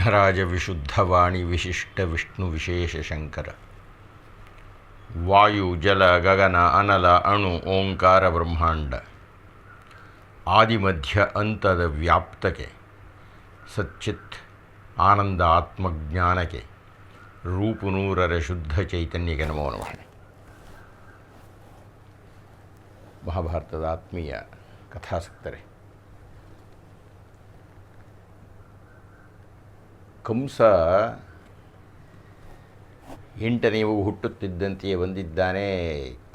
ವಿಘ್ನರಾಜ ವಿಶುದ್ಧವಾಣಿ ವಿಶಿಷ್ಟ ವಿಷ್ಣು ವಿಶೇಷ ಶಂಕರ. ವಾಯು ಜಲ ಗಗನ ಅನಲ ಅಣು ಓಂಕಾರ ಬ್ರಹ್ಮಾಂಡ ಆದಿಮಧ್ಯ ಅಂತದ ವ್ಯಾಪ್ತಕ್ಕೆ ಸಚ್ಚಿತ್ ಆನಂದ ಆತ್ಮಜ್ಞಾನಕ್ಕೆ ರೂಪುನೂರರ ಶುದ್ಧ ಚೈತನ್ಯಕ್ಕೆ ನಮೋ ನಮಃ. ಮಹಾಭಾರತದ ಆತ್ಮೀಯ ಕಥಾಸಕ್ತರೆ, ಕಂಸ 8ನೇವು ಹುಟ್ಟುತ್ತಿದ್ದಂತೆಯೇ ಬಂದಿದ್ದಾನೆ,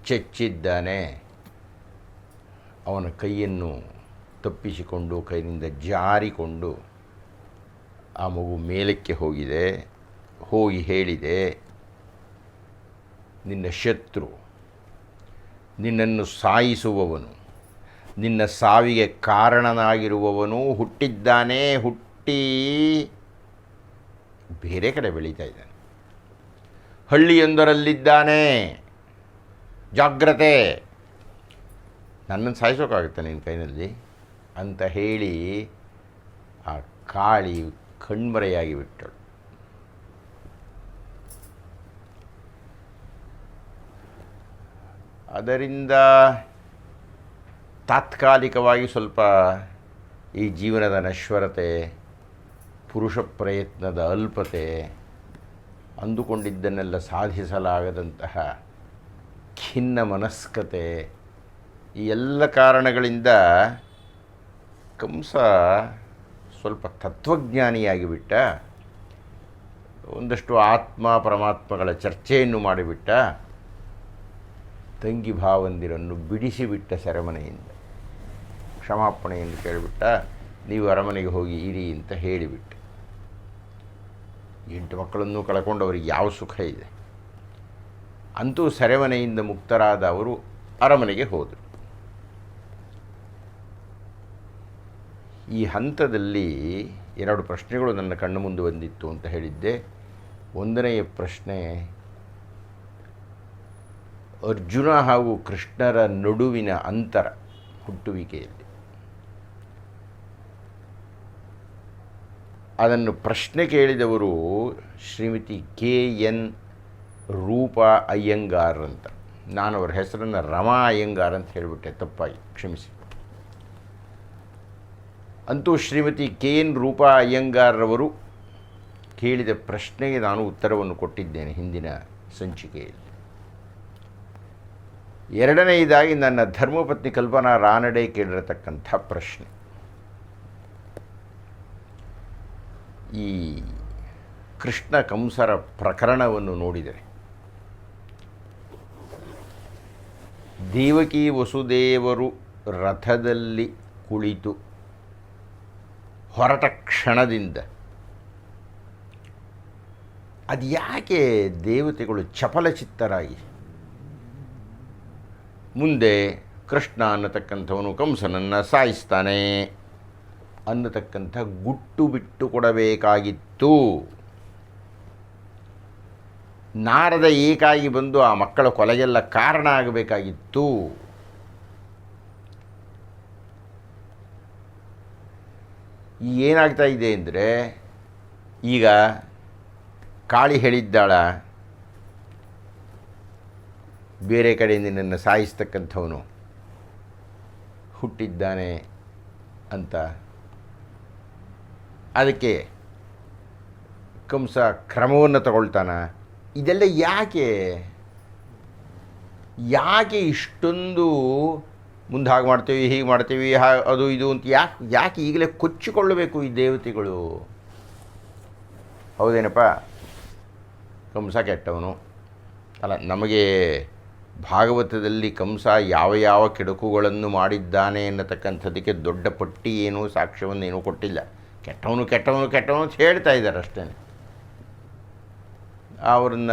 ಚೆಚ್ಚಿದ್ದಾನೆ. ಅವನ ಕೈಯನ್ನು ತಪ್ಪಿಸಿಕೊಂಡು ಕೈಯಿಂದ ಜಾರಿಕೊಂಡು ಆ ಮಗು ಮೇಲಕ್ಕೆ ಹೋಗಿ ಹೇಳಿದೆ, ನಿನ್ನ ಶತ್ರು, ನಿನ್ನನ್ನು ಸಾಯಿಸುವವನು, ನಿನ್ನ ಸಾವಿಗೆ ಕಾರಣನಾಗಿರುವವನು ಹುಟ್ಟಿದ್ದಾನೆ, ಹುಟ್ಟಿ ಬೇರೆ ಕಡೆ ಬೆಳೀತಾ ಇದ್ದಾನೆ, ಹಳ್ಳಿಯೊಂದರಲ್ಲಿದ್ದಾನೆ, ಜಾಗ್ರತೆ, ನನ್ನನ್ನು ಸಾಯಿಸೋಕ್ಕಾಗುತ್ತೆ ನಿನ್ನ ಕೈನಲ್ಲಿ ಅಂತ ಹೇಳಿ ಆ ಕಾಳಿ ಕಣ್ಮರೆಯಾಗಿ ಬಿಟ್ಟಳು. ಅದರಿಂದ ತಾತ್ಕಾಲಿಕವಾಗಿ ಸ್ವಲ್ಪ ಈ ಜೀವನದ ನಶ್ವರತೆ, ಪುರುಷ ಪ್ರಯತ್ನದ ಅಲ್ಪತೆ, ಅಂದುಕೊಂಡಿದ್ದನ್ನೆಲ್ಲ ಸಾಧಿಸಲಾಗದಂತಹ ಖಿನ್ನ ಮನಸ್ಕತೆ, ಈ ಎಲ್ಲ ಕಾರಣಗಳಿಂದ ಕಂಸ ಸ್ವಲ್ಪ ತತ್ವಜ್ಞಾನಿಯಾಗಿಬಿಟ್ಟ. ಒಂದಷ್ಟು ಆತ್ಮ ಪರಮಾತ್ಮಗಳ ಚರ್ಚೆಯನ್ನು ಮಾಡಿಬಿಟ್ಟ. ತಂಗಿ ಭಾವಂದಿರನ್ನು ಬಿಡಿಸಿಬಿಟ್ಟ ಸೆರೆಮನೆಯಿಂದ, ಕ್ಷಮಾಪಣೆಯನ್ನು ಕೇಳಿಬಿಟ್ಟ. ನೀವು ಅರಮನೆಗೆ ಹೋಗಿ ಇರಿ ಅಂತ ಹೇಳಿಬಿಟ್ಟು. 8 ಮಕ್ಕಳನ್ನು ಕಳ್ಕೊಂಡವರಿಗೆ ಯಾವ ಸುಖ ಇದೆ? ಅಂತೂ ಸೆರೆಮನೆಯಿಂದ ಮುಕ್ತರಾದ ಅವರು ಅರಮನೆಗೆ ಹೋದರು. ಈ ಹಂತದಲ್ಲಿ 2 ಪ್ರಶ್ನೆಗಳು ನನ್ನ ಕಣ್ಣು ಮುಂದೆ ಬಂದಿತ್ತು ಅಂತ ಹೇಳಿದ್ದೆ. 1ನೆಯ ಪ್ರಶ್ನೆ, ಅರ್ಜುನ ಹಾಗೂ ಕೃಷ್ಣರ ನಡುವಿನ ಅಂತರ ಹುಟ್ಟುವಿಕೆಯಲ್ಲಿ. ಅದನ್ನು ಪ್ರಶ್ನೆ ಕೇಳಿದವರು ಶ್ರೀಮತಿ KN ರೂಪಾ ಅಯ್ಯಂಗಾರ್ ಅಂತ. ನಾನು ಅವರ ಹೆಸರನ್ನು ರಮಾ ಅಯ್ಯಂಗಾರ್ ಅಂತ ಹೇಳಿಬಿಟ್ಟೆ, ತಪ್ಪಾಗಿ ಕ್ಷಮಿಸಿ. ಅಂತೂ ಶ್ರೀಮತಿ KN ರೂಪಾ ಅಯ್ಯಂಗಾರ್ರವರು ಕೇಳಿದ ಪ್ರಶ್ನೆಗೆ ನಾನು ಉತ್ತರವನ್ನು ಕೊಟ್ಟಿದ್ದೇನೆ ಹಿಂದಿನ ಸಂಚಿಕೆಯಲ್ಲಿ. 2ನೇದಾಗಿ ನನ್ನ ಧರ್ಮಪತ್ನಿ ಕಲ್ಪನಾ ರಾನಡೆ ಕೇಳಿರತಕ್ಕಂಥ ಪ್ರಶ್ನೆ. ಈ ಕೃಷ್ಣ ಕಂಸರ ಪ್ರಕರಣವನ್ನು ನೋಡಿದರೆ ದೇವಕಿ ವಸುದೇವರು ರಥದಲ್ಲಿ ಕುಳಿತು ಹೊರಟ ಕ್ಷಣದಿಂದ ಅದು ಯಾಕೆ ದೇವತೆಗಳು ಚಪಲಚಿತ್ತರಾಗಿ ಮುಂದೆ ಕೃಷ್ಣ ಅನ್ನತಕ್ಕಂಥವನು ಕಂಸನನ್ನು ಸಾಯಿಸ್ತಾನೆ ಅನ್ನತಕ್ಕಂಥ ಗುಟ್ಟು ಬಿಟ್ಟು ಕೊಡಬೇಕಾಗಿತ್ತು. ನಾರದ ಏಕಾಗಿ ಬಂದು ಆ ಮಕ್ಕಳ ಕೊಲೆಗೆಲ್ಲ ಕಾರಣ ಆಗಬೇಕಾಗಿತ್ತು. ಏನಾಗ್ತಾ ಇದೆ ಅಂದರೆ, ಈಗ ಕಾಳಿ ಹೇಳಿದ್ದಾಳ, ಬೇರೆ ಕಡೆಯಿಂದ ನಿನ್ನನ್ನು ಸಾಯಿಸ್ತಕ್ಕಂಥವನು ಹುಟ್ಟಿದ್ದಾನೆ ಅಂತ. ಅದಕ್ಕೆ ಕಂಸ ಕ್ರಮವನ್ನು ತಗೊಳ್ತಾನ. ಇದೆಲ್ಲ ಯಾಕೆ ಇಷ್ಟೊಂದು ಮುಂದೆ ಹಾಗೆ ಮಾಡ್ತೀವಿ, ಹೀಗೆ ಮಾಡ್ತೀವಿ, ಅದು ಇದು ಅಂತ ಯಾಕೆ ಈಗಲೇ ಕೊಚ್ಚಿಕೊಳ್ಳಬೇಕು ಈ ದೇವತೆಗಳು? ಹೌದೇನಪ್ಪ? ಕಂಸ ಕೆಟ್ಟವನು ಅಲ್ಲ. ನಮಗೆ ಭಾಗವತದಲ್ಲಿ ಕಂಸ ಯಾವ ಕೆಡುಕುಗಳನ್ನು ಮಾಡಿದ್ದಾನೆ ಅನ್ನತಕ್ಕಂಥದ್ದಕ್ಕೆ ದೊಡ್ಡ ಪಟ್ಟಿ ಏನೂ ಸಾಕ್ಷ್ಯವನ್ನೇನೂ ಕೊಟ್ಟಿಲ್ಲ. ಕೆಟ್ಟವನು ಅಂತ ಹೇಳ್ತಾ ಇದ್ದಾರೆ ಅಷ್ಟೇ. ಅವ್ರನ್ನ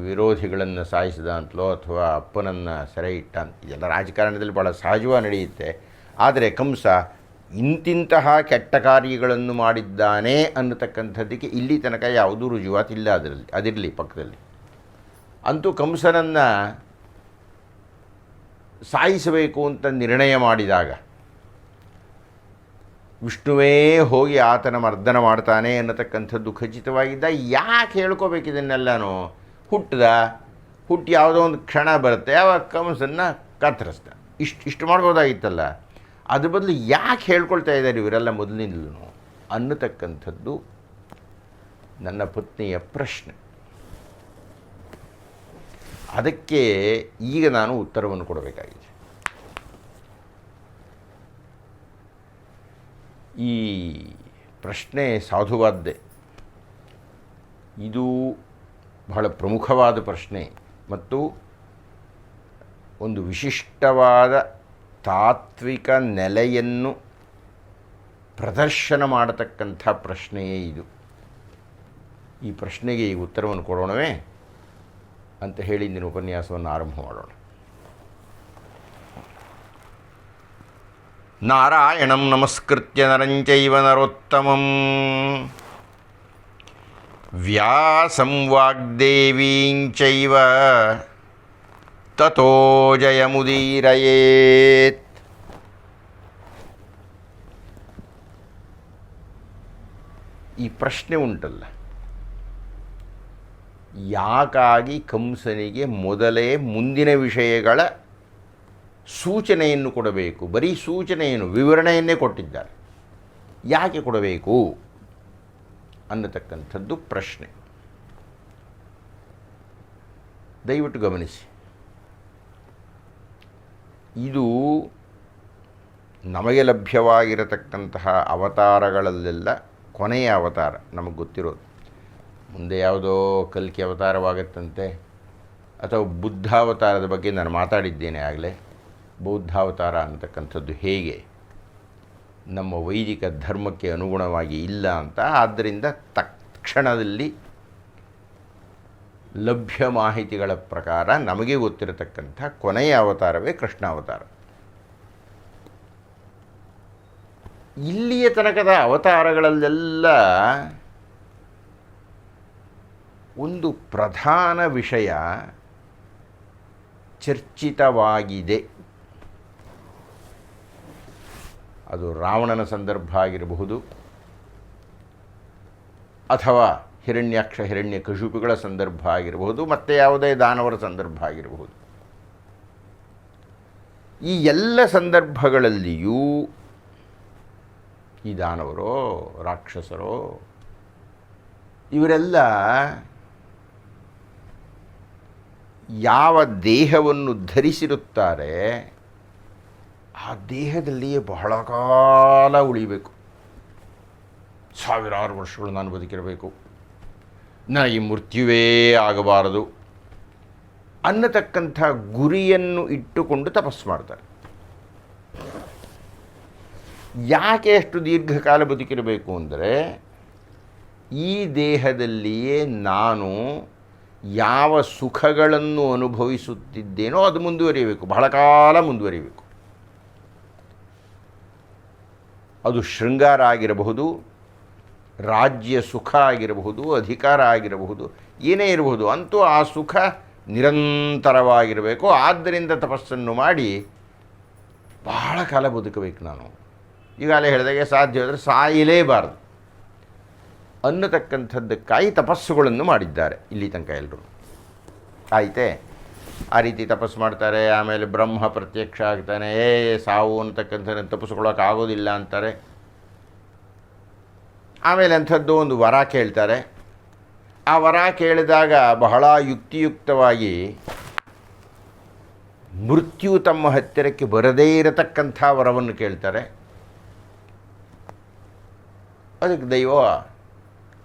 ವಿರೋಧಿಗಳನ್ನು ಸಾಯಿಸಿದ ಅಂತಲೋ ಅಥವಾ ಅಪ್ಪನನ್ನು ಸೆರೆ ಇಟ್ಟ ಅಂತ, ಇದೆಲ್ಲ ರಾಜಕಾರಣದಲ್ಲಿ ಭಾಳ ಸಹಜವಾಗಿ ನಡೆಯುತ್ತೆ. ಆದರೆ ಕಂಸ ಇಂತಿಂತಹ ಕೆಟ್ಟ ಕಾರ್ಯಗಳನ್ನು ಮಾಡಿದ್ದಾನೆ ಅನ್ನತಕ್ಕಂಥದ್ದಕ್ಕೆ ಇಲ್ಲಿ ತನಕ ಯಾವುದೂ ರುಜುವಾತಿಲ್ಲ. ಅದಿರಲಿ ಪಕ್ಕದಲ್ಲಿ. ಅಂತೂ ಕಂಸನನ್ನು ಸಾಯಿಸಬೇಕು ಅಂತ ನಿರ್ಣಯ ಮಾಡಿದಾಗ ವಿಷ್ಣುವೇ ಹೋಗಿ ಆತನ ಮರ್ದನ ಮಾಡ್ತಾನೆ ಅನ್ನತಕ್ಕಂಥದ್ದು ಖಚಿತವಾಗಿದ್ದ ಯಾಕೆ ಹೇಳ್ಕೋಬೇಕು ಇದನ್ನೆಲ್ಲನೂ? ಹುಟ್ಟು ಯಾವುದೋ ಒಂದು ಕ್ಷಣ ಬರುತ್ತೆ, ಯಾವಾಗ ಕಂಸನ್ನು ಕತ್ತರಿಸ್ದ. ಇಷ್ಟು ಮಾಡ್ಬೋದಾಗಿತ್ತಲ್ಲ. ಅದ್ರ ಬದಲು ಯಾಕೆ ಹೇಳ್ಕೊಳ್ತಾ ಇದ್ದಾರೆ ಇವರೆಲ್ಲ ಮೊದಲಿನಿಂದಲೂ ಅನ್ನತಕ್ಕಂಥದ್ದು ನನ್ನ ಪತ್ನಿಯ ಪ್ರಶ್ನೆ. ಅದಕ್ಕೆ ಈಗ ನಾನು ಉತ್ತರವನ್ನು ಕೊಡಬೇಕಾಗಿದೆ. ಈ ಪ್ರಶ್ನೆ ಸಾಧುವಾದ್ದೇ. ಇದು ಬಹಳ ಪ್ರಮುಖವಾದ ಪ್ರಶ್ನೆ ಮತ್ತು ಒಂದು ವಿಶಿಷ್ಟವಾದ ತಾತ್ವಿಕ ನೆಲೆಯನ್ನು ಪ್ರದರ್ಶನ ಮಾಡತಕ್ಕಂಥ ಪ್ರಶ್ನೆಯೇ ಇದು. ಈ ಪ್ರಶ್ನೆಗೆ ಈಗ ಉತ್ತರವನ್ನು ಕೊಡೋಣವೇ ಅಂತ ಹೇಳಿ ಇಂದಿನ ಉಪನ್ಯಾಸವನ್ನು ಆರಂಭ ಮಾಡೋಣ. ನಾರಾಯಣಂ ನಮಸ್ಕೃತ್ಯ ನರಂಚೈವ ನರೋತ್ತಮಂ ವ್ಯಾಸಂ ವಾಗ್ದೇವೀಂಚೈವ ತತೋ ಜಯಮುದೀರಯೇತ್. ಈ ಪ್ರಶ್ನೆ ಉಂಟಲ್ಲ, ಯಾಕಾಗಿ ಕಂಸನಿಗೆ ಮೊದಲೇ ಮುಂದಿನ ವಿಷಯಗಳ ಸೂಚನೆಯನ್ನು ಕೊಡಬೇಕು? ಬರೀ ಸೂಚನೆಯನ್ನು, ವಿವರಣೆಯನ್ನೇ ಕೊಟ್ಟಿದ್ದಾರೆ. ಯಾಕೆ ಕೊಡಬೇಕು ಅನ್ನತಕ್ಕಂಥದ್ದು ಪ್ರಶ್ನೆ. ದಯವಿಟ್ಟು ಗಮನಿಸಿ. ಇದು ನಮಗೆ ಲಭ್ಯವಾಗಿರತಕ್ಕಂತಹ ಅವತಾರಗಳಲ್ಲೆಲ್ಲ ಕೊನೆಯ ಅವತಾರ ನಮಗೆ ಗೊತ್ತಿರೋದು. ಮುಂದೆ ಯಾವುದೋ ಕಲ್ಕಿ ಅವತಾರವಾಗತ್ತಂತೆ, ಅಥವಾ ಬುದ್ಧಾವತಾರದ ಬಗ್ಗೆ ನಾನು ಮಾತಾಡಿದ್ದೇನೆ ಆಗಲೇ. ಬೌದ್ಧಾವತಾರ ಅಂತಕ್ಕಂಥದ್ದು ಹೇಗೆ ನಮ್ಮ ವೈದಿಕ ಧರ್ಮಕ್ಕೆ ಅನುಗುಣವಾಗಿ ಇಲ್ಲ ಅಂತ. ಆದ್ದರಿಂದ ತಕ್ಷಣದಲ್ಲಿ ಲಭ್ಯ ಮಾಹಿತಿಗಳ ಪ್ರಕಾರ ನಮಗೆ ಗೊತ್ತಿರತಕ್ಕಂಥ ಕೊನೆಯ ಅವತಾರವೇ ಕೃಷ್ಣಾವತಾರ. ಇಲ್ಲಿಯ ತನಕದ ಅವತಾರಗಳಲ್ಲೆಲ್ಲ ಒಂದು ಪ್ರಧಾನ ವಿಷಯ ಚರ್ಚಿತವಾಗಿದೆ. ಅದು ರಾವಣನ ಸಂದರ್ಭ ಆಗಿರಬಹುದು, ಅಥವಾ ಹಿರಣ್ಯಾಕ್ಷ ಹಿರಣ್ಯಕಶಿಪುಗಳ ಸಂದರ್ಭ ಆಗಿರಬಹುದು, ಮತ್ತು ಯಾವುದೇ ದಾನವರ ಸಂದರ್ಭ ಆಗಿರಬಹುದು. ಈ ಎಲ್ಲ ಸಂದರ್ಭಗಳಲ್ಲಿಯೂ ಈ ದಾನವರೋ ರಾಕ್ಷಸರೋ ಇವರೆಲ್ಲ ಯಾವ ದೇಹವನ್ನು ಧರಿಸಿರುತ್ತಾರೆ ಆ ದೇಹದಲ್ಲಿಯೇ ಬಹಳ ಕಾಲ ಉಳಿಬೇಕು. ಸಾವಿರಾರು ವರ್ಷಗಳು ನಾನು ಬದುಕಿರಬೇಕು, ನನಗೆ ಮೃತ್ಯುವೇ ಆಗಬಾರದು ಅನ್ನತಕ್ಕಂಥ ಗುರಿಯನ್ನು ಇಟ್ಟುಕೊಂಡು ತಪಸ್ಸು ಮಾಡ್ತಾರೆ. ಯಾಕೆ ಅಷ್ಟು ದೀರ್ಘಕಾಲ ಬದುಕಿರಬೇಕು ಅಂದರೆ, ಈ ದೇಹದಲ್ಲಿಯೇ ನಾನು ಯಾವ ಸುಖಗಳನ್ನು ಅನುಭವಿಸುತ್ತಿದ್ದೇನೋ ಅದು ಮುಂದುವರಿಯಬೇಕು, ಬಹಳ ಕಾಲ ಮುಂದುವರಿಯಬೇಕು. ಅದು ಶೃಂಗಾರ ಆಗಿರಬಹುದು, ರಾಜ್ಯ ಸುಖ ಆಗಿರಬಹುದು, ಅಧಿಕಾರ ಆಗಿರಬಹುದು, ಏನೇ ಇರಬಹುದು, ಅಂತೂ ಆ ಸುಖ ನಿರಂತರವಾಗಿರಬೇಕು. ಆದ್ದರಿಂದ ತಪಸ್ಸನ್ನು ಮಾಡಿ ಬಹಳ ಕಾಲ ಬದುಕಬೇಕು ನಾನು. ಈಗಾಗಲೇ ಹೇಳಿದಾಗೆ ಸಾಧ್ಯವಾದರೆ ಸಾಯಲೇಬಾರದು ಅನ್ನತಕ್ಕಂಥದ್ದಕ್ಕಾಗಿ ತಪಸ್ಸುಗಳನ್ನು ಮಾಡಿದ್ದಾರೆ ಇಲ್ಲಿ ತನಕ ಎಲ್ಲರೂ. ಆಯಿತೇ, ಆ ರೀತಿ ತಪಸ್ಸು ಮಾಡ್ತಾರೆ. ಆಮೇಲೆ ಬ್ರಹ್ಮ ಪ್ರತ್ಯಕ್ಷ ಆಗ್ತಾನೆ. ಸಾವು ಅಂತಕ್ಕಂಥ ತಪಸ್ಸುಕೊಳ್ಳೋಕ್ಕಾಗೋದಿಲ್ಲ ಅಂತಾರೆ. ಆಮೇಲೆ ಅಂಥದ್ದು ಒಂದು ವರ ಕೇಳ್ತಾರೆ. ಆ ವರ ಕೇಳಿದಾಗ ಬಹಳ ಯುಕ್ತಿಯುಕ್ತವಾಗಿ ಮೃತ್ಯು ತಮ್ಮ ಹತ್ತಿರಕ್ಕೆ ಬರದೇ ಇರತಕ್ಕಂಥ ವರವನ್ನು ಕೇಳ್ತಾರೆ. ಅದಕ್ಕೆ ದೈವ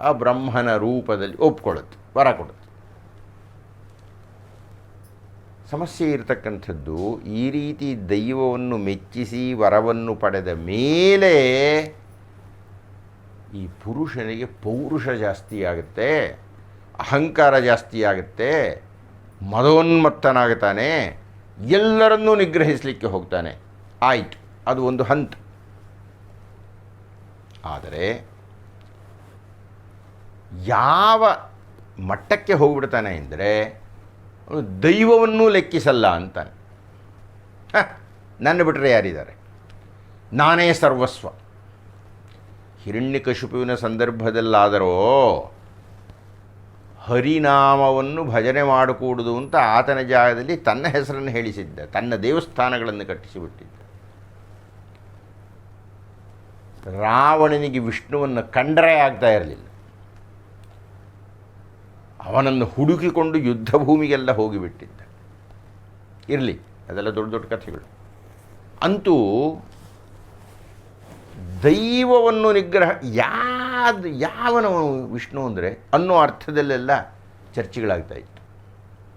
ಆ ಬ್ರಹ್ಮನ ರೂಪದಲ್ಲಿ ಒಪ್ಕೊಳ್ಳುತ್ತೆ, ವರ ಕೊಡುತ್ತೆ. ಸಮಸ್ಯೆ ಇರತಕ್ಕಂಥದ್ದು, ಈ ರೀತಿ ದೈವವನ್ನು ಮೆಚ್ಚಿಸಿ ವರವನ್ನು ಪಡೆದ ಮೇಲೆ ಈ ಪುರುಷನಿಗೆ ಪೌರುಷ ಜಾಸ್ತಿ ಆಗುತ್ತೆ, ಅಹಂಕಾರ ಜಾಸ್ತಿ ಆಗುತ್ತೆ, ಮದೋನ್ಮತ್ತನಾಗುತ್ತಾನೆ, ಎಲ್ಲರನ್ನೂ ನಿಗ್ರಹಿಸಲಿಕ್ಕೆ ಹೋಗ್ತಾನೆ. ಆಯಿತು, ಅದು ಒಂದು ಹಂತ. ಆದರೆ ಯಾವ ಮಟ್ಟಕ್ಕೆ ಹೋಗ್ಬಿಡ್ತಾನೆ ಅಂದರೆ ದೈವವನ್ನೂ ಲೆಕ್ಕಿಸಲ್ಲ ಅಂತಾನೆ. ನನ್ನ ಬಿಟ್ಟರೆ ಯಾರಿದ್ದಾರೆ, ನಾನೇ ಸರ್ವಸ್ವ, ಹಿರಣ್ಯಕಶಿಪುವಿನ ಸಂದರ್ಭದಲ್ಲಾದರೋ ಹರಿನಾಮವನ್ನು ಭಜನೆ ಮಾಡಿಕೂಡುದು ಅಂತ ಆತನ ಜಾಗದಲ್ಲಿ ತನ್ನ ಹೆಸರನ್ನು ಹೇಳಿಸಿದ್ದ, ತನ್ನ ದೇವಸ್ಥಾನಗಳನ್ನು ಕಟ್ಟಿಸಿಬಿಟ್ಟಿದ್ದ. ರಾವಣನಿಗೆ ವಿಷ್ಣುವನ್ನು ಕಂಡರೆ ಆಗ್ತಾ ಇರಲಿಲ್ಲ. ಅವನನ್ನು ಹುಡುಕಿಕೊಂಡು ಯುದ್ಧ ಭೂಮಿಗೆಲ್ಲ ಹೋಗಿಬಿಟ್ಟಿದ್ದ. ಇರಲಿ, ಅದೆಲ್ಲ ದೊಡ್ಡ ದೊಡ್ಡ ಕಥೆಗಳು. ಅಂತೂ ದೈವವನ್ನು ನಿಗ್ರಹ ಯಾವನು ವಿಷ್ಣು ಅಂದರೆ ಅನ್ನೋ ಅರ್ಥದಲ್ಲೆಲ್ಲ ಚರ್ಚೆಗಳಾಗ್ತಾ ಇತ್ತು.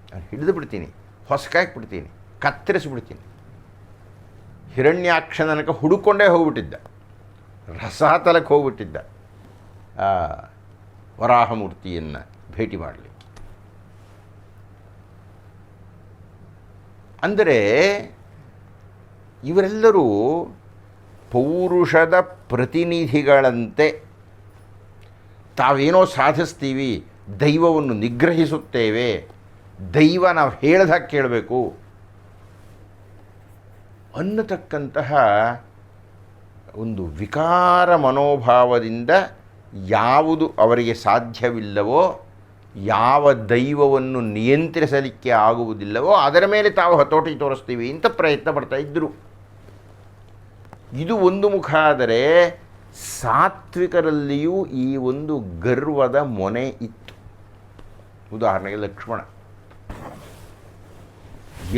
ನಾನು ಹಿಡಿದು ಬಿಡ್ತೀನಿ, ಹೊಸಕಾಕ್ಬಿಡ್ತೀನಿ, ಕತ್ತರಿಸಿಬಿಡ್ತೀನಿ. ಹಿರಣ್ಯಾಕ್ಷನನಕ ಹುಡುಕೊಂಡೇ ಹೋಗ್ಬಿಟ್ಟಿದ್ದ, ರಸಾತಲಕ್ಕೆ ಹೋಗ್ಬಿಟ್ಟಿದ್ದ ವರಾಹಮೂರ್ತಿಯನ್ನು ಭೇಟಿ ಮಾಡಲಿ. ಅಂದರೆ ಇವರೆಲ್ಲರೂ ಪೌರುಷದ ಪ್ರತಿನಿಧಿಗಳಂತೆ ತಾವೇನೋ ಸಾಧಿಸ್ತೀವಿ, ದೈವವನ್ನು ನಿಗ್ರಹಿಸುತ್ತೇವೆ, ದೈವ ನಾವು ಹೇಳ್ದಾಗ ಕೇಳಬೇಕು ಅನ್ನತಕ್ಕಂತಹ ಒಂದು ವಿಕಾರ ಮನೋಭಾವದಿಂದ ಯಾವುದು ಅವರಿಗೆ ಸಾಧ್ಯವಿಲ್ಲವೋ, ಯಾವ ದೈವವನ್ನು ನಿಯಂತ್ರಿಸಲಿಕ್ಕೆ ಆಗುವುದಿಲ್ಲವೋ ಅದರ ಮೇಲೆ ತಾವು ಹತೋಟಿ ತೋರಿಸ್ತೀವಿ ಅಂತ ಪ್ರಯತ್ನ ಪಡ್ತಾ ಇದ್ದರು. ಇದು ಒಂದು ಮುಖ. ಆದರೆ ಸಾತ್ವಿಕರಲ್ಲಿಯೂ ಈ ಒಂದು ಗರ್ವದ ಮೊನೆ ಇತ್ತು. ಉದಾಹರಣೆಗೆ ಲಕ್ಷ್ಮಣ.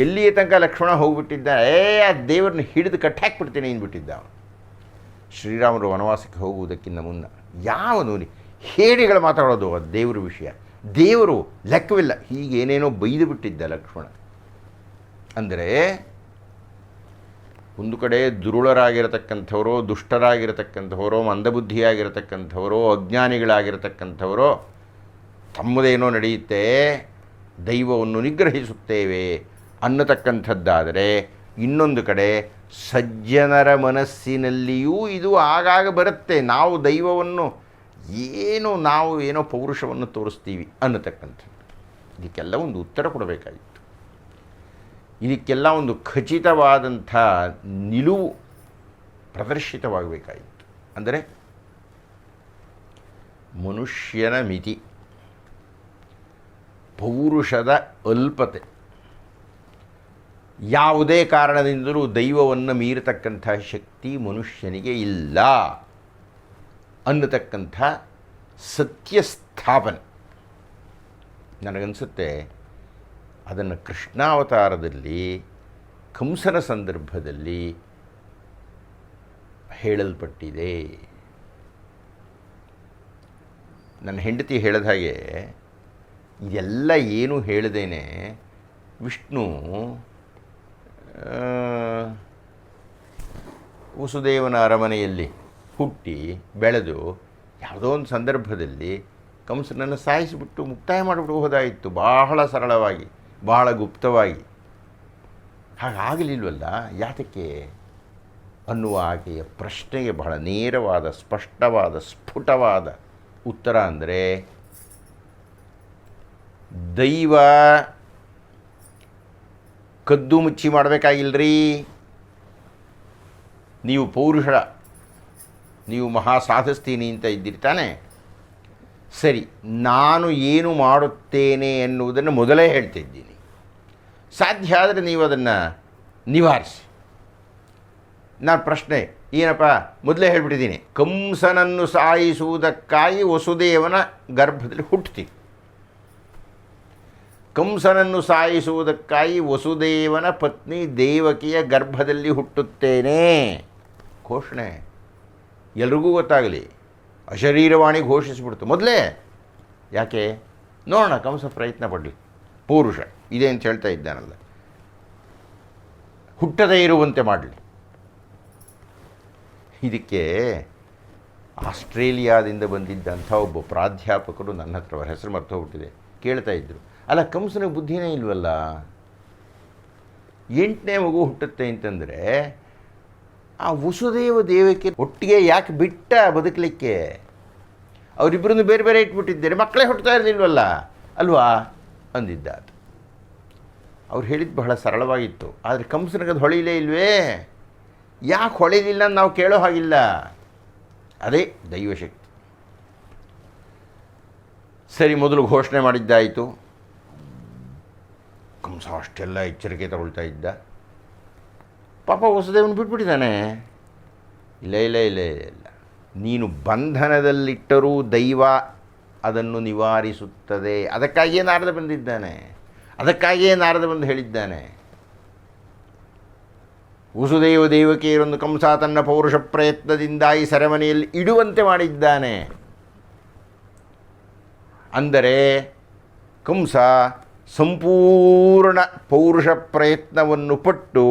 ಎಲ್ಲಿಯ ತನಕ ಲಕ್ಷ್ಮಣ ಹೋಗ್ಬಿಟ್ಟಿದ್ದ, ಆ ದೇವರನ್ನ ಹಿಡಿದು ಕಟ್ಟಾಕ್ಬಿಡ್ತೇನೆ ಅಂದ್ಬಿಟ್ಟಿದ್ದ. ಶ್ರೀರಾಮರು ವನವಾಸಕ್ಕೆ ಹೋಗುವುದಕ್ಕಿಂತ ಮುನ್ನ ಯಾವನು ಹೇಡಿಗಳು ಮಾತಾಡೋದು ಆ ದೇವರ ವಿಷಯ, ದೇವರು ಲೆಕ್ಕವಿಲ್ಲ, ಹೀಗೇನೇನೋ ಬೈದು ಬಿಟ್ಟಿದ್ದ ಲಕ್ಷ್ಮಣ. ಅಂದರೆ ಒಂದು ಕಡೆ ದುರುಳರಾಗಿರತಕ್ಕಂಥವರೋ, ದುಷ್ಟರಾಗಿರತಕ್ಕಂಥವರೋ, ಮಂದಬುದ್ಧಿಯಾಗಿರತಕ್ಕಂಥವರೋ, ಅಜ್ಞಾನಿಗಳಾಗಿರತಕ್ಕಂಥವರೋ ತಮ್ಮದೇನೋ ನಡೆಯುತ್ತೆ, ದೈವವನ್ನು ನಿಗ್ರಹಿಸುತ್ತೇವೆ ಅನ್ನತಕ್ಕಂಥದ್ದಾದರೆ, ಇನ್ನೊಂದು ಕಡೆ ಸಜ್ಜನರ ಮನಸ್ಸಿನಲ್ಲಿಯೂ ಇದು ಆಗಾಗ ಬರುತ್ತೆ. ನಾವು ದೈವವನ್ನು ನಾವು ಏನೋ ಪೌರುಷವನ್ನು ತೋರಿಸ್ತೀವಿ ಅನ್ನತಕ್ಕಂಥದ್ದು. ಇದಕ್ಕೆಲ್ಲ ಒಂದು ಉತ್ತರ ಕೊಡಬೇಕಾಗಿತ್ತು. ಇದಕ್ಕೆಲ್ಲ ಒಂದು ಖಚಿತವಾದಂಥ ನಿಲುವು ಪ್ರದರ್ಶಿತವಾಗಬೇಕಾಗಿತ್ತು. ಅಂದರೆ ಮನುಷ್ಯನ ಮಿತಿ, ಪೌರುಷದ ಅಲ್ಪತೆ, ಯಾವುದೇ ಕಾರಣದಿಂದಲೂ ದೈವವನ್ನು ಮೀರತಕ್ಕಂಥ ಶಕ್ತಿ ಮನುಷ್ಯನಿಗೆ ಇಲ್ಲ ಅನ್ನತಕ್ಕಂಥ ಸತ್ಯಸ್ಥಾಪನೆ. ನನಗನ್ಸುತ್ತೆ ಅದನ್ನು ಕೃಷ್ಣಾವತಾರದಲ್ಲಿ ಕಂಸನ ಸಂದರ್ಭದಲ್ಲಿ ಹೇಳಲ್ಪಟ್ಟಿದೆ. ನನ್ನ ಹೆಂಡತಿ ಹೇಳಿದ ಹಾಗೆ ಇದೆಲ್ಲ ಏನು ಹೇಳದೇನೆ ವಿಷ್ಣು ವಸುದೇವನ ಅರಮನೆಯಲ್ಲಿ ಹುಟ್ಟಿ ಬೆಳೆದು ಯಾವುದೋ ಒಂದು ಸಂದರ್ಭದಲ್ಲಿ ಕಂಸನನ್ನು ಸಾಯಿಸಿಬಿಟ್ಟು ಮುಕ್ತಾಯ ಮಾಡಿಬಿಡಬಹುದಾಯಿತು, ಬಹಳ ಸರಳವಾಗಿ, ಬಹಳ ಗುಪ್ತವಾಗಿ. ಹಾಗಾಗಲಿಲ್ವಲ್ಲ, ಯಾತಕ್ಕೆ ಅನ್ನುವ ಆಕೆಯ ಪ್ರಶ್ನೆಗೆ ಬಹಳ ನೇರವಾದ, ಸ್ಪಷ್ಟವಾದ, ಸ್ಫುಟವಾದ ಉತ್ತರ ಅಂದರೆ, ದೈವ ಕದ್ದು ಮುಚ್ಚಿ ಮಾಡಬೇಕಾಗಿಲ್ಲರಿ. ನೀವು ಪೌರುಷ, ನೀವು ಮಹಾ ಸಾಧಿಸ್ತೀನಿ ಅಂತ ಇದ್ದೀರಿ ತಾನೆ, ಸರಿ, ನಾನು ಏನು ಮಾಡುತ್ತೇನೆ ಎನ್ನುವುದನ್ನು ಮೊದಲೇ ಹೇಳ್ತಿದ್ದೀನಿ. ಸಾಧ್ಯ ಆದರೆ ನೀವು ಅದನ್ನು ನಿವಾರಿಸಿ. ನಾನು ಪ್ರಶ್ನೆ ಏನಪ್ಪ ಮೊದಲೇ ಹೇಳ್ಬಿಟ್ಟಿದ್ದೀನಿ, ಕಂಸನನ್ನು ಸಾಯಿಸುವುದಕ್ಕಾಗಿ ವಸುದೇವನ ಗರ್ಭದಲ್ಲಿ ಹುಟ್ಟುತ್ತೀನಿ. ಕಂಸನನ್ನು ಸಾಯಿಸುವುದಕ್ಕಾಗಿ ವಸುದೇವನ ಪತ್ನಿ ದೇವಕಿಯ ಗರ್ಭದಲ್ಲಿ ಹುಟ್ಟುತ್ತೇನೆ. ಘೋಷಣೆ ಎಲ್ರಿಗೂ ಗೊತ್ತಾಗಲಿ. ಅಶರೀರವಾಣಿ ಘೋಷಿಸಿಬಿಡ್ತು ಮೊದಲೇ. ಯಾಕೆ ನೋಡೋಣ, ಕಂಸ ಪ್ರಯತ್ನ ಪಡಲಿ, ಪೌರುಷ ಇದೆ ಅಂತ ಹೇಳ್ತಾ ಇದ್ದಾನಲ್ಲ, ಹುಟ್ಟದೇ ಇರುವಂತೆ ಮಾಡಲಿ. ಇದಕ್ಕೆ ಆಸ್ಟ್ರೇಲಿಯಾದಿಂದ ಬಂದಿದ್ದಂಥ ಒಬ್ಬ ಪ್ರಾಧ್ಯಾಪಕರು ನನ್ನ ಹತ್ರ, ಅವರ ಹೆಸರು ಮರ್ತು ಹೋಗ್ಬಿಟ್ಟಿದೆ, ಕೇಳ್ತಾ ಇದ್ದರು, ಅಲ್ಲ ಕಂಸನಿಗೆ ಬುದ್ಧಿನೇ ಇಲ್ವಲ್ಲ, 8ನೇ ಮಗು ಹುಟ್ಟುತ್ತೆ ಅಂತಂದರೆ ಆ ವಸುದೇವ ದೇವಕ್ಕೆ ಒಟ್ಟಿಗೆ ಯಾಕೆ ಬಿಟ್ಟ ಬದುಕಲಿಕ್ಕೆ? ಅವರಿಬ್ಬರನ್ನು ಬೇರೆ ಬೇರೆ ಇಟ್ಬಿಟ್ಟಿದ್ದಾರೆ, ಮಕ್ಕಳೇ ಹುಟ್ಟುತ್ತಾ ಇರಲಿಲ್ವಲ್ಲ ಅಲ್ವಾ ಅಂದಿದ್ದ. ಅವ್ರು ಹೇಳಿದ್ದು ಬಹಳ ಸರಳವಾಗಿತ್ತು. ಆದರೆ ಕಂಸನಿಗೆ ಅದು ಹೊಳಿಲೇ ಇಲ್ವೇ? ಯಾಕೆ ಹೊಳಿಲಿಲ್ಲ ನಾವು ಕೇಳೋ ಹಾಗಿಲ್ಲ. ಅದೇ ದೈವಶಕ್ತಿ. ಸರಿ, ಮೊದಲು ಘೋಷಣೆ ಮಾಡಿದ್ದಾಯಿತು. ಕಂಸ ಅಷ್ಟೆಲ್ಲ ಎಚ್ಚರಿಕೆ ತಗೊಳ್ತಾ ಇದ್ದ. ಪಾಪ ವಸುದೇವನು ಬಿಟ್ಬಿಟ್ಟಿದ್ದಾನೆ. ಇಲ್ಲ ಇಲ್ಲ ಇಲ್ಲ ಇಲ್ಲ, ನೀನು ಬಂಧನದಲ್ಲಿಟ್ಟರೂ ದೈವ ಅದನ್ನು ನಿವಾರಿಸುತ್ತದೆ. ಅದಕ್ಕಾಗಿಯೇ ನಾರದ ಬಂದಿದ್ದಾನೆ, ಅದಕ್ಕಾಗಿಯೇ ನಾರದ ಬಂದು ಹೇಳಿದ್ದಾನೆ. ವಸುದೇವ ದೇವಕಿಯರೊಂದು ಕಂಸ ತನ್ನ ಪೌರುಷ ಪ್ರಯತ್ನದಿಂದ ಈ ಸೆರೆಮನೆಯಲ್ಲಿ ಇಡುವಂತೆ ಮಾಡಿದ್ದಾನೆ. ಅಂದರೆ ಕಂಸ ಸಂಪೂರ್ಣ ಪೌರುಷ ಪ್ರಯತ್ನವನ್ನು ಪಟ್ಟು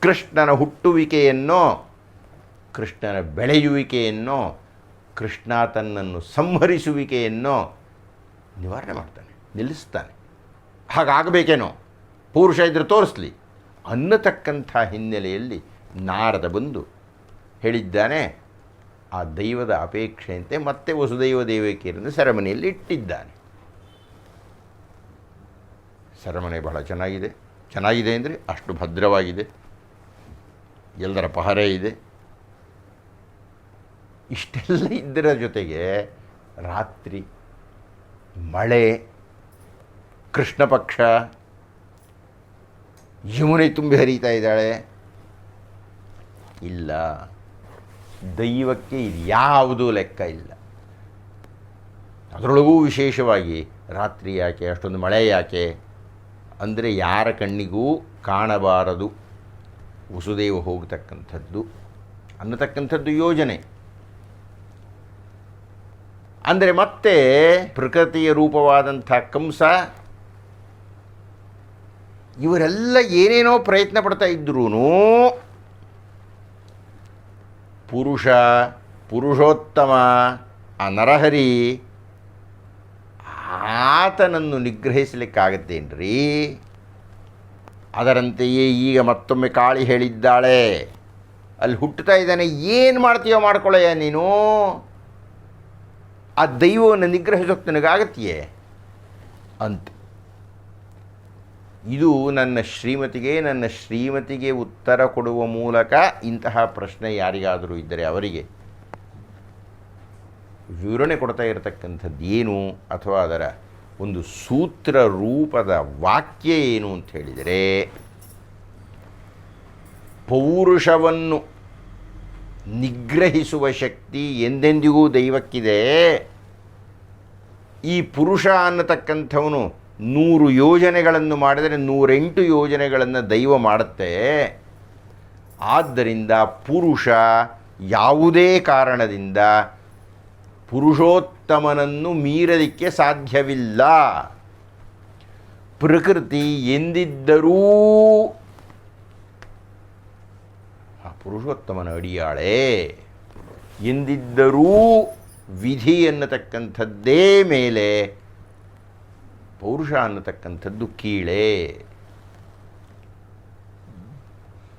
ಕೃಷ್ಣನ ಹುಟ್ಟುವಿಕೆಯನ್ನು, ಕೃಷ್ಣನ ಬೆಳೆಯುವಿಕೆಯನ್ನು, ಕೃಷ್ಣ ತನ್ನನ್ನು ಸಂಹರಿಸುವಿಕೆಯನ್ನು ನಿವಾರಣೆ ಮಾಡ್ತಾನೆ, ನಿಲ್ಲಿಸ್ತಾನೆ. ಹಾಗಾಗಬೇಕೇನೋ, ಪೌರುಷ ಇದ್ದರೆ ತೋರಿಸ್ಲಿ ಅನ್ನತಕ್ಕಂಥ ಹಿನ್ನೆಲೆಯಲ್ಲಿ ನಾರದ ಬಂದು ಹೇಳಿದ್ದಾನೆ. ಆ ದೈವದ ಅಪೇಕ್ಷೆಯಂತೆ ಮತ್ತೆ ವಸುದೈವ ದೇವಕಿಯರನ್ನು ಸೆರೆಮನೆಯಲ್ಲಿ ಇಟ್ಟಿದ್ದಾನೆ. ಸೆರೆಮನೆ ಬಹಳ ಚೆನ್ನಾಗಿದೆ. ಚೆನ್ನಾಗಿದೆ ಅಂದರೆ ಅಷ್ಟು ಭದ್ರವಾಗಿದೆ, ಎಲ್ಲರ ಪಹರೆ ಇದೆ. ಇಷ್ಟೆಲ್ಲ ಇದ್ದರ ಜೊತೆಗೆ ರಾತ್ರಿ, ಮಳೆ, ಕೃಷ್ಣ ಪಕ್ಷ, ಯಮುನೆ ತುಂಬಿ ಹರಿತಾ ಇದ್ದಾಳೆ. ಇಲ್ಲ, ದೈವಕ್ಕೆ ಇದು ಯಾವುದೂ ಲೆಕ್ಕ ಇಲ್ಲ. ಅದರೊಳಗೂ ವಿಶೇಷವಾಗಿ ರಾತ್ರಿ ಯಾಕೆ, ಅಷ್ಟೊಂದು ಮಳೆ ಯಾಕೆ ಅಂದರೆ ಯಾರ ಕಣ್ಣಿಗೂ ಕಾಣಬಾರದು ವಸುದೇವ ಹೋಗತಕ್ಕಂಥದ್ದು ಅನ್ನತಕ್ಕಂಥದ್ದು ಯೋಜನೆ. ಅಂದರೆ ಮತ್ತೆ ಪ್ರಕೃತಿಯ ರೂಪವಾದಂಥ ಕಂಸ ಇವರೆಲ್ಲ ಏನೇನೋ ಪ್ರಯತ್ನ ಪಡ್ತಾ ಇದ್ರೂ ಪುರುಷೋತ್ತಮ ಆ ನರಹರಿ ಆತನನ್ನು ನಿಗ್ರಹಿಸಲಿಕ್ಕಾಗತ್ತೇನ್ರಿ? ಅದರಂತೆಯೇ ಈಗ ಮತ್ತೊಮ್ಮೆ ಕಾಳಿ ಹೇಳಿದ್ದಾಳೆ, ಅಲ್ಲಿ ಹುಟ್ಟುತ್ತಾ ಇದ್ದಾನೆ, ಏನು ಮಾಡ್ತೀಯೋ ಮಾಡ್ಕೊಳ್ಳಯ್ಯ ನೀನು, ಆ ದೈವವನ್ನು ನಿಗ್ರಹಿಸೋಕೆ ನನಗಾಗತ್ತೆಯೇ ಅಂತ. ಇದು ನನ್ನ ಶ್ರೀಮತಿಗೆ ಉತ್ತರ ಕೊಡುವ ಮೂಲಕ ಇಂತಹ ಪ್ರಶ್ನೆ ಯಾರಿಗಾದರೂ ಇದ್ದರೆ ಅವರಿಗೆ ವಿವರಣೆ ಕೊಡ್ತಾ ಇರತಕ್ಕಂಥದ್ದು ಏನು, ಅಥವಾ ಅದರ ಒಂದು ಸೂತ್ರ ರೂಪದ ವಾಕ್ಯ ಏನು ಅಂತ ಹೇಳಿದರೆ, ಪೌರುಷವನ್ನು ನಿಗ್ರಹಿಸುವ ಶಕ್ತಿ ಎಂದೆಂದಿಗೂ ದೈವಕ್ಕಿದೆ. ಈ ಪುರುಷ ಅನ್ನತಕ್ಕಂಥವನು 100 ಯೋಜನೆಗಳನ್ನು ಮಾಡಿದರೆ 108 ಯೋಜನೆಗಳನ್ನು ದೈವ ಮಾಡುತ್ತೆ. ಆದ್ದರಿಂದ ಪುರುಷ ಯಾವುದೇ ಕಾರಣದಿಂದ ಪುರುಷೋತ್ತಮನನ್ನು ಮೀರಲಿಕ್ಕೆ ಸಾಧ್ಯವಿಲ್ಲ. ಪ್ರಕೃತಿ ಎಂದಿದ್ದರೂ ಆ ಪುರುಷೋತ್ತಮನ ಅಡಿಯಾಳೆ, ಎಂದಿದ್ದರೂ ವಿಧಿ ಅನ್ನತಕ್ಕಂಥದ್ದೇ ಮೇಲೆ, ಪೌರುಷ ಅನ್ನತಕ್ಕಂಥದ್ದು ಕೀಳೆ.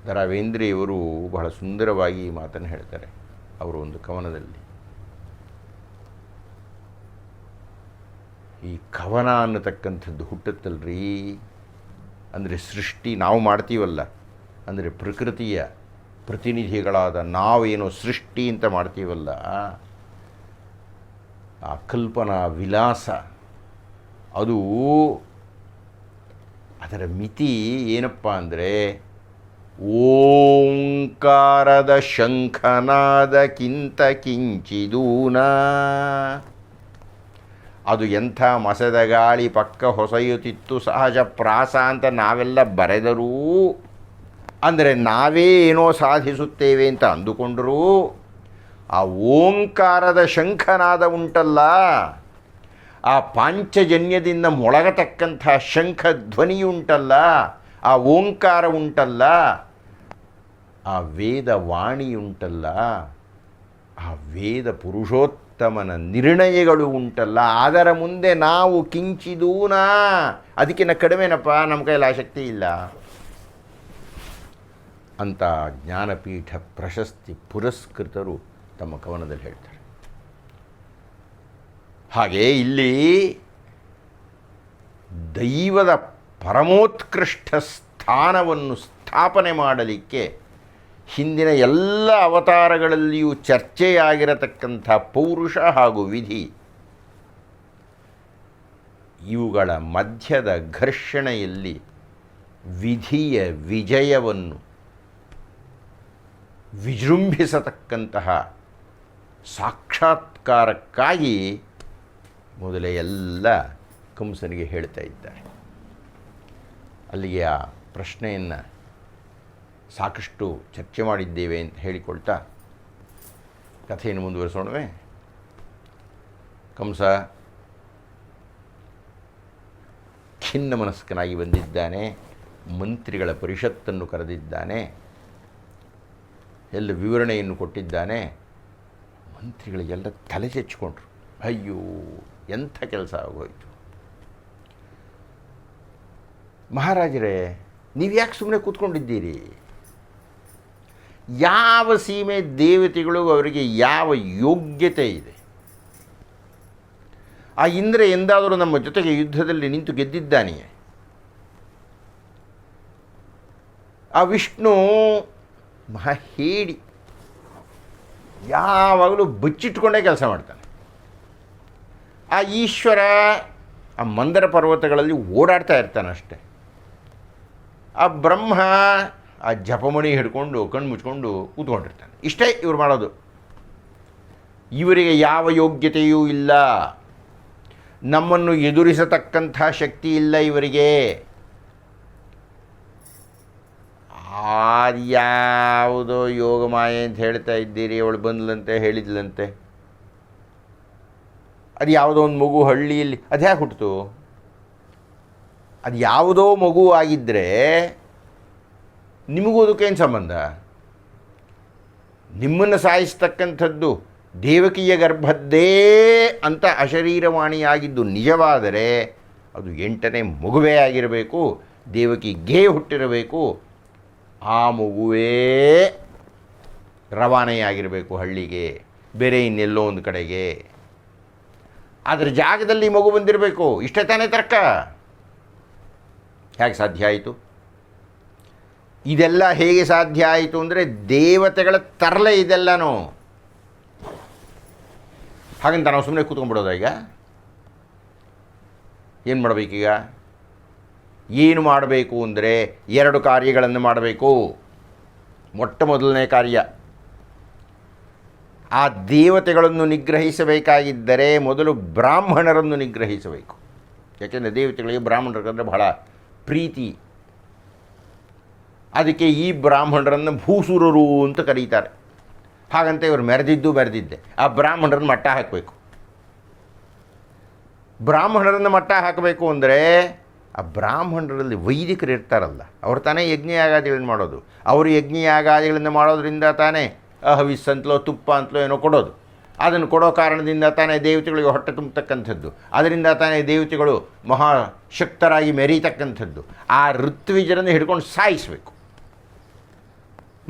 ರಾಘವೇಂದ್ರಿಯವರು ಬಹಳ ಸುಂದರವಾಗಿ ಈ ಮಾತನ್ನು ಹೇಳ್ತಾರೆ ಅವರು ಒಂದು ಕವನದಲ್ಲಿ. ಈ ಕವನ ಅನ್ನತಕ್ಕಂಥದ್ದು ಹುಟ್ಟುತ್ತಲ್ರಿ, ಅಂದರೆ ಸೃಷ್ಟಿ ನಾವು ಮಾಡ್ತೀವಲ್ಲ, ಅಂದರೆ ಪ್ರಕೃತಿಯ ಪ್ರತಿನಿಧಿಗಳಾದ ನಾವೇನೋ ಸೃಷ್ಟಿ ಅಂತ ಮಾಡ್ತೀವಲ್ಲ, ಆ ಕಲ್ಪನಾ ವಿಲಾಸ ಅದು ಅದರ ಮಿತಿ ಏನಪ್ಪ ಅಂದರೆ, ಓಂಕಾರದ ಶಂಖನಾದಕ್ಕಿಂತ ಕಿಂಚಿದೂನ. ಅದು ಎಂಥ ಮಸದ ಗಾಳಿ ಪಕ್ಕ ಹೊಸೆಯುತ್ತಿತ್ತು ಸಹಜ ಪ್ರಾಸ ಅಂತ ನಾವೆಲ್ಲ ಬರೆದರೂ, ಅಂದರೆ ನಾವೇ ಏನೋ ಸಾಧಿಸುತ್ತೇವೆ ಅಂತ ಅಂದುಕೊಂಡರೂ, ಆ ಓಂಕಾರದ ಶಂಖನಾದ ಉಂಟಲ್ಲ, ಆ ಪಾಂಚಜನ್ಯದಿಂದ ಮೊಳಗತಕ್ಕಂಥ ಶಂಖ ಧ್ವನಿಯುಂಟಲ್ಲ, ಆ ಓಂಕಾರ ಉಂಟಲ್ಲ, ಆ ವೇದ ವಾಣಿಯುಂಟಲ್ಲ, ಆ ವೇದ ಪುರುಷೋತ್ತಮನ ನಿರ್ಣಯಗಳು ಉಂಟಲ್ಲ, ಅದರ ಮುಂದೆ ನಾವು ಕಿಂಚಿದೂನಾ, ಅದಕ್ಕಿಂತ ಕಡಿಮೆನಪ್ಪ, ನಮ್ಮ ಕೈಯಲ್ಲಿ ಆಸಕ್ತಿ ಇಲ್ಲ ಅಂತ ಜ್ಞಾನಪೀಠ ಪ್ರಶಸ್ತಿ ಪುರಸ್ಕೃತರು ತಮ್ಮ ಕವನದಲ್ಲಿ ಹೇಳ್ತಾರೆ. ಹಾಗೆ ಇಲ್ಲಿ ದೈವದ ಪರಮೋತ್ಕೃಷ್ಟ ಸ್ಥಾನವನ್ನು ಸ್ಥಾಪನೆ ಮಾಡಲಿಕ್ಕೆ ಹಿಂದಿನ ಎಲ್ಲ ಅವತಾರಗಳಲ್ಲಿಯೂ ಚರ್ಚೆಯಾಗಿರತಕ್ಕಂಥ ಪೌರುಷ ಹಾಗೂ ವಿಧಿ ಇವುಗಳ ಮಧ್ಯದ ಘರ್ಷಣೆಯಲ್ಲಿ ವಿಧಿಯ ವಿಜಯವನ್ನು ವಿಜೃಂಭಿಸತಕ್ಕಂತಹ ಸಾಕ್ಷಾತ್ಕಾರಕ್ಕಾಗಿ ಮೊದಲೇ ಎಲ್ಲ ಕಂಸನಿಗೆ ಹೇಳ್ತಾ ಇದ್ದಾರೆ. ಅಲ್ಲಿಗೆ ಆ ಪ್ರಶ್ನೆಯನ್ನು ಸಾಕಷ್ಟು ಚರ್ಚೆ ಮಾಡಿದ್ದೇವೆ ಅಂತ ಹೇಳಿಕೊಳ್ತಾ ಕಥೆಯನ್ನು ಮುಂದುವರಿಸೋಣವೇ. ಕಂಸ ಖಿನ್ನ ಮನಸ್ಕನಾಗಿ ಬಂದಿದ್ದಾನೆ. ಮಂತ್ರಿಗಳ ಪರಿಷತ್ತನ್ನು ಕರೆದಿದ್ದಾನೆ. ಎಲ್ಲ ವಿವರಣೆಯನ್ನು ಕೊಟ್ಟಿದ್ದಾನೆ. ಮಂತ್ರಿಗಳಿಗೆಲ್ಲ ತಲೆ ಚೆಚ್ಚಿಕೊಂಡ್ರು. ಅಯ್ಯೋ, ಎಂಥ ಕೆಲಸ ಆಗೋಯಿತು. ಮಹಾರಾಜರೇ, ನೀವು ಯಾಕೆ ಸುಮ್ಮನೆ ಕೂತ್ಕೊಂಡಿದ್ದೀರಿ? ಯಾವ ಸೀಮೆ ದೇವತೆಗಳು ಅವರಿಗೆ ಯಾವ ಯೋಗ್ಯತೆ ಇದೆ? ಆ ಇಂದ್ರ ಎಂದಾದರೂ ನಮ್ಮ ಜೊತೆಗೆ ಯುದ್ಧದಲ್ಲಿ ನಿಂತು ಗೆದ್ದಿದ್ದಾನೆಯೇ? ಆ ವಿಷ್ಣು ಮಹೇಡಿ ಯಾವಾಗಲೂ ಬಚ್ಚಿಟ್ಕೊಂಡೇ ಕೆಲಸ ಮಾಡ್ತಾನೆ. ಆ ಈಶ್ವರ ಆ ಮಂದರ ಪರ್ವತಗಳಲ್ಲಿ ಓಡಾಡ್ತಾ ಇರ್ತಾನೆ ಅಷ್ಟೆ. ಆ ಬ್ರಹ್ಮ ಆ ಜಪಮಣಿ ಹಿಡ್ಕೊಂಡು ಕಣ್ಣು ಮುಚ್ಕೊಂಡು ಕೂತ್ಕೊಂಡಿರ್ತಾನೆ. ಇಷ್ಟೇ ಇವ್ರು ಮಾಡೋದು. ಇವರಿಗೆ ಯಾವ ಯೋಗ್ಯತೆಯೂ ಇಲ್ಲ. ನಮ್ಮನ್ನು ಎದುರಿಸತಕ್ಕಂಥ ಶಕ್ತಿ ಇಲ್ಲ ಇವರಿಗೆ. ಅದ್ಯಾವುದೋ ಯೋಗಮಾಯೆ ಅಂತ ಹೇಳ್ತಾ ಇದ್ದೀರಿ, ಅವಳು ಬಂದ್ಲಂತೆ ಹೇಳಿದ್ಲಂತೆ. ಅದು ಯಾವುದೋ ಒಂದು ಮಗು ಹಳ್ಳಿಯಲ್ಲಿ ಅದು ಯಾಕೆ ಹುಟ್ಟಿತು? ಅದು ಯಾವುದೋ ಮಗು ಆಗಿದ್ದರೆ ನಿಮಗೂ ಅದಕ್ಕೇನು ಸಂಬಂಧ? ನಿಮ್ಮನ್ನು ಸಾಯಿಸ್ತಕ್ಕಂಥದ್ದು ದೇವಕಿಯ ಗರ್ಭದ್ದೇ ಅಂತ ಅಶರೀರವಾಣಿಯಾಗಿದ್ದು ನಿಜವಾದರೆ ಅದು 8ನೇ ಮಗುವೇ ಆಗಿರಬೇಕು, ದೇವಕಿಗೆ ಹುಟ್ಟಿರಬೇಕು. ಆ ಮಗುವೇ ರವಾನೆಯಾಗಿರಬೇಕು ಹಳ್ಳಿಗೆ, ಬೇರೆ ಇನ್ನೆಲ್ಲೋ ಒಂದು ಕಡೆಗೆ. ಅದರ ಜಾಗದಲ್ಲಿ ಮಗು ಬಂದಿರಬೇಕು. ಇಷ್ಟೇ ತಾನೇ ತರ್ಕ. ಹೇಗೆ ಸಾಧ್ಯ ಆಯಿತು? ಇದೆಲ್ಲ ಹೇಗೆ ಸಾಧ್ಯ ಆಯಿತು ಅಂದರೆ ದೇವತೆಗಳ ತರಲೆ ಇದೆಲ್ಲನೂ. ಹಾಗಂತ ನಾವು ಸುಮ್ಮನೆ ಕೂತ್ಕೊಂಡ್ಬಿಡೋದ? ಈಗ ಏನು ಮಾಡಬೇಕೀಗ? ಏನು ಮಾಡಬೇಕು ಅಂದರೆ 2 ಕಾರ್ಯಗಳನ್ನು ಮಾಡಬೇಕು. ಮೊದಲನೇ ಕಾರ್ಯ, ಆ ದೇವತೆಗಳನ್ನು ನಿಗ್ರಹಿಸಬೇಕಾಗಿದ್ದರೆ ಮೊದಲು ಬ್ರಾಹ್ಮಣರನ್ನು ನಿಗ್ರಹಿಸಬೇಕು. ಯಾಕೆಂದರೆ ದೇವತೆಗಳಿಗೆ ಬ್ರಾಹ್ಮಣರಂದರೆ ಬಹಳ ಪ್ರೀತಿ. ಅದಕ್ಕೆ ಈ ಬ್ರಾಹ್ಮಣರನ್ನು ಭೂಸುರರು ಅಂತ ಕರೀತಾರೆ. ಹಾಗಂತ ಇವರು ಮೆರೆದಿದ್ದೆ. ಆ ಬ್ರಾಹ್ಮಣರನ್ನು ಮಟ್ಟ ಹಾಕಬೇಕು. ಬ್ರಾಹ್ಮಣರನ್ನು ಮಟ್ಟ ಹಾಕಬೇಕು ಅಂದರೆ ಆ ಬ್ರಾಹ್ಮಣರಲ್ಲಿ ವೈದಿಕರು ಇರ್ತಾರಲ್ಲ, ಅವರು ತಾನೇ ಯಜ್ಞಯಾಗಾದಿಗಳನ್ನು ಮಾಡೋದು. ಅವರು ಯಜ್ಞಯಾಗಾದಿಗಳನ್ನು ಮಾಡೋದ್ರಿಂದ ತಾನೇ ಹವಿಸ್ಸಂತಲೋ ತುಪ್ಪ ಅಂತಲೋ ಏನೋ ಕೊಡೋದು. ಅದನ್ನು ಕೊಡೋ ಕಾರಣದಿಂದ ತಾನೇ ದೇವತೆಗಳಿಗೆ ಹೊಟ್ಟೆ ತುಂಬತಕ್ಕಂಥದ್ದು. ಅದರಿಂದ ತಾನೇ ದೇವತೆಗಳು ಮಹಾಶಕ್ತರಾಗಿ ಮೆರೀತಕ್ಕಂಥದ್ದು. ಆ ಋತ್ವಿಜರನ್ನು ಹಿಡ್ಕೊಂಡು ಸಾಯಿಸಬೇಕು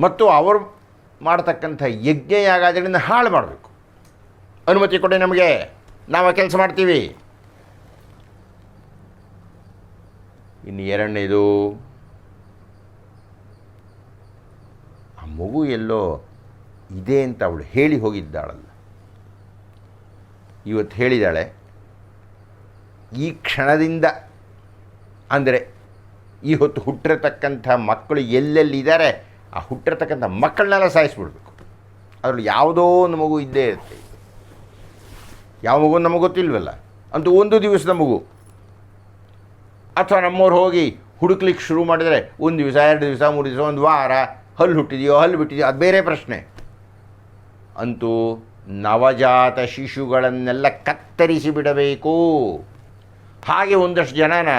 ಮತ್ತು ಅವರು ಮಾಡತಕ್ಕಂಥ ಯಜ್ಞಯಾಗಾದಿಗಳನ್ನು ಹಾಳು ಮಾಡಬೇಕು. ಅನುಮತಿ ಕೊಡಿ ನಮಗೆ, ನಾವು ಆ ಕೆಲಸ ಮಾಡ್ತೀವಿ. ಇನ್ನು 2ನೇದು, ಆ ಮಗು ಎಲ್ಲೋ ಇದೆ ಅಂತ ಅವಳು ಹೇಳಿ ಹೋಗಿದ್ದಾಳಲ್ಲ, ಇವತ್ತು ಹೇಳಿದ್ದಾಳೆ. ಈ ಕ್ಷಣದಿಂದ ಅಂದರೆ ಈ ಹೊತ್ತು ಹುಟ್ಟಿರತಕ್ಕಂಥ ಮಕ್ಕಳು ಎಲ್ಲೆಲ್ಲಿದ್ದಾರೆ ಆ ಹುಟ್ಟಿರತಕ್ಕಂಥ ಮಕ್ಕಳನ್ನೆಲ್ಲ ಸಾಯಿಸ್ಬಿಡ್ಬೇಕು. ಅದರಲ್ಲಿ ಯಾವುದೋ ಒಂದು ಮಗು ಇದ್ದೇ ಇರುತ್ತೆ. ಯಾವ ಮಗು ನಮಗೆ ಗೊತ್ತಿಲ್ವಲ್ಲ, ಅಂತೂ ಒಂದು ದಿವಸದ ಮಗು. ಅಥವಾ ನಮ್ಮವ್ರು ಹೋಗಿ ಹುಡುಕ್ಲಿಕ್ಕೆ ಶುರು ಮಾಡಿದರೆ 1 ದಿವಸ 2 ದಿವಸ 3 ದಿವಸ 1 ವಾರ, ಹಲ್ಲು ಹುಟ್ಟಿದೆಯೋ ಹಲ್ಲು ಬಿಟ್ಟಿದೆಯೋ ಅದು ಬೇರೆ ಪ್ರಶ್ನೆ. ಅಂತೂ ನವಜಾತ ಶಿಶುಗಳನ್ನೆಲ್ಲ ಕತ್ತರಿಸಿ ಬಿಡಬೇಕು. ಹಾಗೆ ಒಂದಷ್ಟು ಜನನ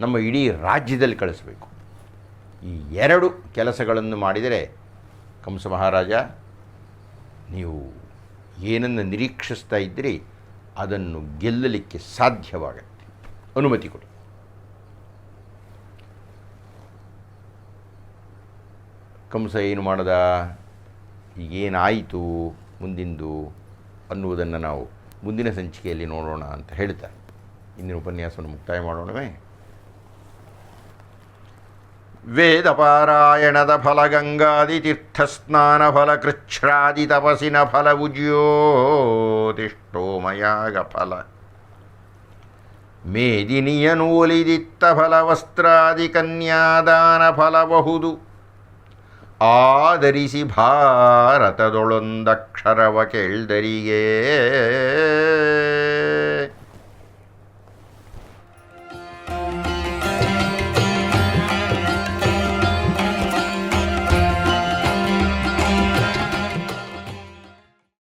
ನಮ್ಮ ಇಡೀ ರಾಜ್ಯದಲ್ಲಿ ಕಳಿಸಬೇಕು. ಈ 2 ಕೆಲಸಗಳನ್ನು ಮಾಡಿದರೆ ಕಂಸ ಮಹಾರಾಜ, ನೀವು ಏನನ್ನು ನಿರೀಕ್ಷಿಸ್ತಾ ಇದ್ದಿರಿ ಅದನ್ನು ಗೆಲ್ಲಲಿಕ್ಕೆ ಸಾಧ್ಯವಾಗತ್ತೆ. ಅನುಮತಿ ಕೊಡಿ. ಕಂಸ ಏನು ಮಾಡದ, ಈಗೇನಾಯಿತು ಮುಂದಿಂದು ಅನ್ನುವುದನ್ನು ನಾವು ಮುಂದಿನ ಸಂಚಿಕೆಯಲ್ಲಿ ನೋಡೋಣ ಅಂತ ಹೇಳ್ತಾರೆ. ಇಂದಿನ ಉಪನ್ಯಾಸವನ್ನು ಮುಕ್ತಾಯ ಮಾಡೋಣವೇ. ವೇದಪಾರಾಯಣದ ಫಲ ಗಂಗಾದಿ ತೀರ್ಥಸ್ನಾನ ಫಲ ಕೃಚ್ಛ್ರಾದಿ ತಪಸ್ಸಿನ ಫಲವು ಜ್ಯೋತಿಷ್ಠೋಮಯಾಗ ಫಲ ಮೇದಿನಿಯನು ಒಲಿದಿತ್ತ ಫಲ ವಸ್ತ್ರಾದಿ ಕನ್ಯಾದಾನ ಫಲಬಹುದು ಆದರಿಸಿ ಭಾರತದೊಳೊಂದಕ್ಷರವ ಕೇಳ್ದರಿಗೆ